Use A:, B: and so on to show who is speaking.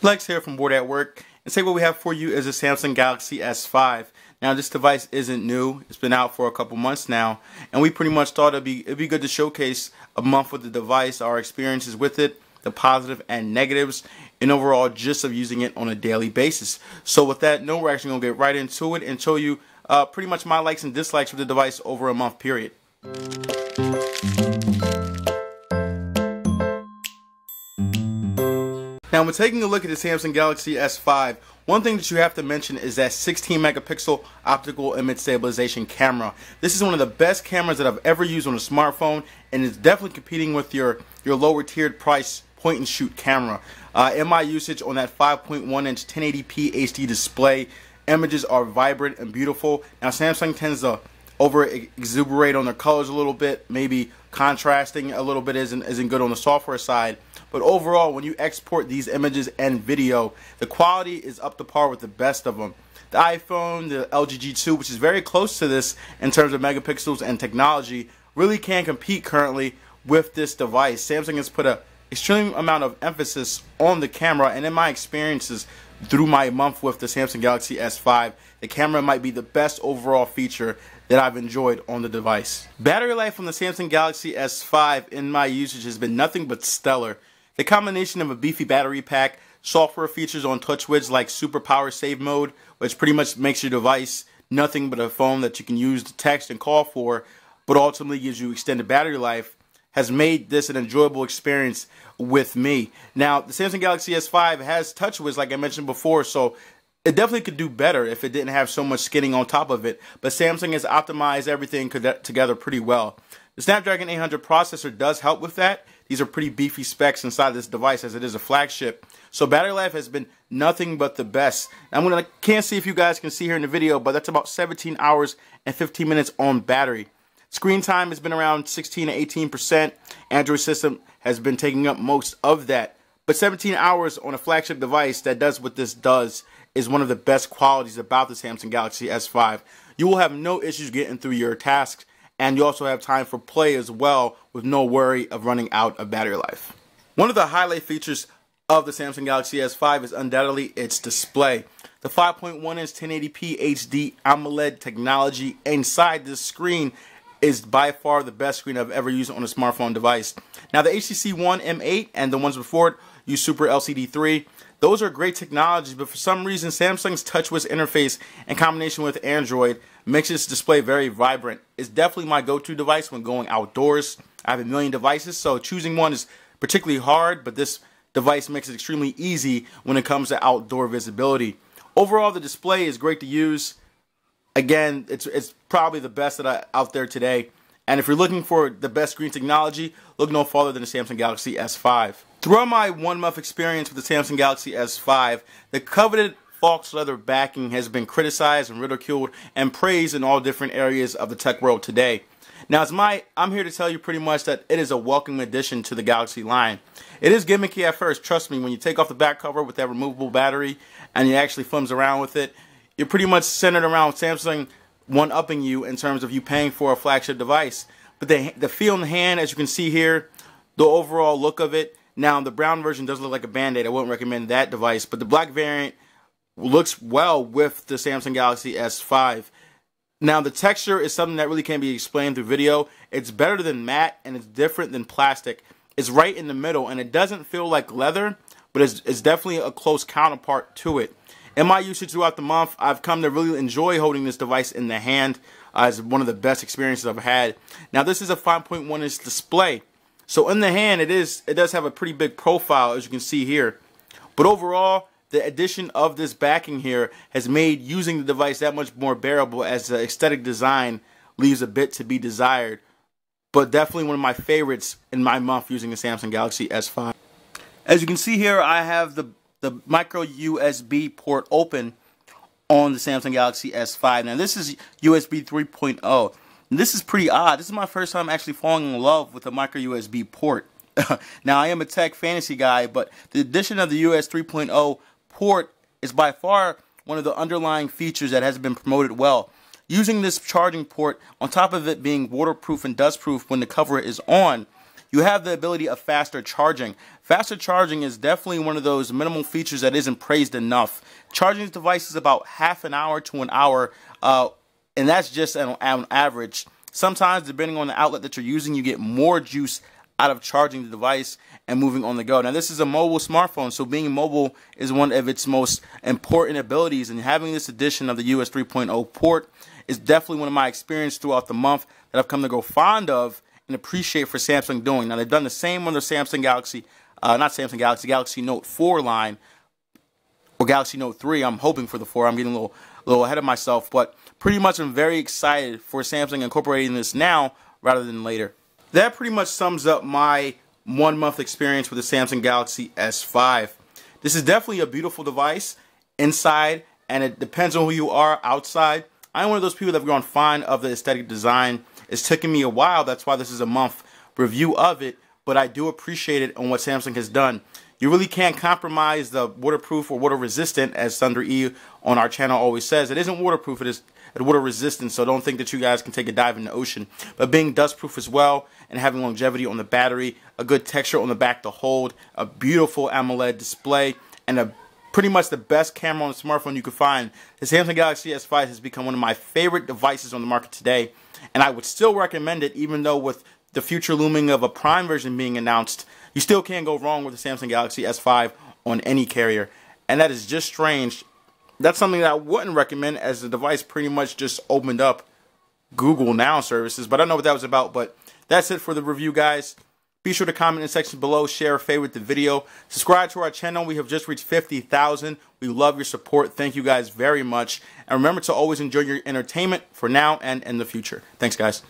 A: Lex here from Bored at Work, and today what we have for you is a Samsung Galaxy S5. Now this device isn't new, it's been out for a couple months now, and we pretty much thought it'd be good to showcase a month with the device, our experiences with it, the positive and negatives, and overall gist of using it on a daily basis. So with that note, we're actually going to get right into it and show you pretty much my likes and dislikes with the device over a month period. Now, when taking a look at the Samsung Galaxy S5, one thing that you have to mention is that 16 megapixel optical image stabilization camera. This is one of the best cameras that I've ever used on a smartphone, and it's definitely competing with your lower tiered price point and shoot camera. In my usage on that 5.1 inch 1080p HD display, images are vibrant and beautiful. Now, Samsung tends to over exuberate on their colors a little bit, maybe contrasting a little bit isn't good on the software side, but overall when you export these images and video, the quality is up to par with the best of them. The iPhone, the LG G2, which is very close to this in terms of megapixels and technology, really can't compete currently with this device. Samsung has put an extreme amount of emphasis on the camera, and in my experiences through my month with the Samsung Galaxy S5, the camera might be the best overall feature that I've enjoyed on the device. Battery life on the Samsung Galaxy S5 in my usage has been nothing but stellar. The combination of a beefy battery pack, software features on TouchWiz like Super Power Save Mode, which pretty much makes your device nothing but a phone that you can use to text and call for, but ultimately gives you extended battery life, has made this an enjoyable experience with me. Now, the Samsung Galaxy S5 has TouchWiz, like I mentioned before, so it definitely could do better if it didn't have so much skinning on top of it, but Samsung has optimized everything together pretty well. The Snapdragon 800 processor does help with that. These are pretty beefy specs inside this device as it is a flagship. So battery life has been nothing but the best. I can't see if you guys can see here in the video, but that's about 17 hours and 15 minutes on battery. Screen time has been around 16 to 18%. Android system has been taking up most of that. But 17 hours on a flagship device that does what this does is one of the best qualities about the Samsung Galaxy S5. You will have no issues getting through your tasks, and you also have time for play as well with no worry of running out of battery life. One of the highlight features of the Samsung Galaxy S5 is undoubtedly its display. The 5.1 inch 1080p HD AMOLED technology inside this screen is by far the best screen I've ever used on a smartphone device. Now, the HTC One M8 and the ones before it use Super LCD 3. Those are great technologies, but for some reason, Samsung's TouchWiz interface in combination with Android makes this display very vibrant. It's definitely my go-to device when going outdoors. I have a million devices, so choosing one is particularly hard, but this device makes it extremely easy when it comes to outdoor visibility. Overall, the display is great to use. Again, it's probably the best out there today. And if you're looking for the best screen technology, look no farther than the Samsung Galaxy S5. Throughout my 1 month experience with the Samsung Galaxy S5, the coveted false leather backing has been criticized and ridiculed and praised in all different areas of the tech world today. Now, I'm here to tell you pretty much that it is a welcome addition to the Galaxy line. It is gimmicky at first, trust me. When you take off the back cover with that removable battery and you actually fums around with it, you're pretty much centered around Samsung one-upping you in terms of you paying for a flagship device. But the feel in the hand, as you can see here, the overall look of it. Now, the brown version does look like a Band-Aid. I wouldn't recommend that device, but the black variant looks well with the Samsung Galaxy S5. Now, the texture is something that really can't be explained through video. It's better than matte, and it's different than plastic. It's right in the middle, and it doesn't feel like leather, but it's definitely a close counterpart to it. In my usage throughout the month, I've come to really enjoy holding this device in the hand. It's one of the best experiences I've had. Now, this is a 5.1 inch display. So in the hand, it does have a pretty big profile, as you can see here. But overall, the addition of this backing here has made using the device that much more bearable, as the aesthetic design leaves a bit to be desired. But definitely one of my favorites in my month using the Samsung Galaxy S5. As you can see here, I have the micro USB port open on the Samsung Galaxy S5. Now, this is USB 3.0. This is pretty odd. This is my first time actually falling in love with a micro USB port. Now, I am a tech fantasy guy, but the addition of the USB 3.0 port is by far one of the underlying features that has been promoted well. Using this charging port, on top of it being waterproof and dustproof when the cover is on, you have the ability of faster charging. Faster charging is definitely one of those minimal features that isn't praised enough. Charging this device is about half an hour to an hour, and that's just on average. Sometimes, depending on the outlet that you're using, you get more juice out of charging the device and moving on the go. Now, this is a mobile smartphone, so being mobile is one of its most important abilities, and having this addition of the US 3.0 port is definitely one of my experience throughout the month that I've come to grow fond of and appreciate for Samsung doing. Now, they've done the same on their Samsung Galaxy, Galaxy Note 4 line, or Galaxy Note 3. I'm hoping for the 4. I'm getting a little ahead of myself, but pretty much I'm very excited for Samsung incorporating this now rather than later. That pretty much sums up my 1 month experience with the Samsung Galaxy S5. This is definitely a beautiful device inside, and it depends on who you are outside. I'm one of those people that have grown fond of the aesthetic design. It's taken me a while, that's why this is a month review of it, but I do appreciate it on what Samsung has done. You really can't compromise the waterproof or water resistant, as Thunder E on our channel always says. It isn't waterproof, it is water resistant, so don't think that you guys can take a dive in the ocean. But being dust proof as well, and having longevity on the battery, a good texture on the back to hold, a beautiful AMOLED display, and pretty much the best camera on a smartphone you could find. The Samsung Galaxy S5 has become one of my favorite devices on the market today, and I would still recommend it, even though with the future looming of a Prime version being announced, you still can't go wrong with the Samsung Galaxy S5 on any carrier. And that is just strange. That's something that I wouldn't recommend, as the device pretty much just opened up Google Now services. But I don't know what that was about. But that's it for the review, guys. Be sure to comment in the section below, share, favorite the video. Subscribe to our channel. We have just reached 50,000. We love your support. Thank you guys very much. And remember to always enjoy your entertainment for now and in the future. Thanks, guys.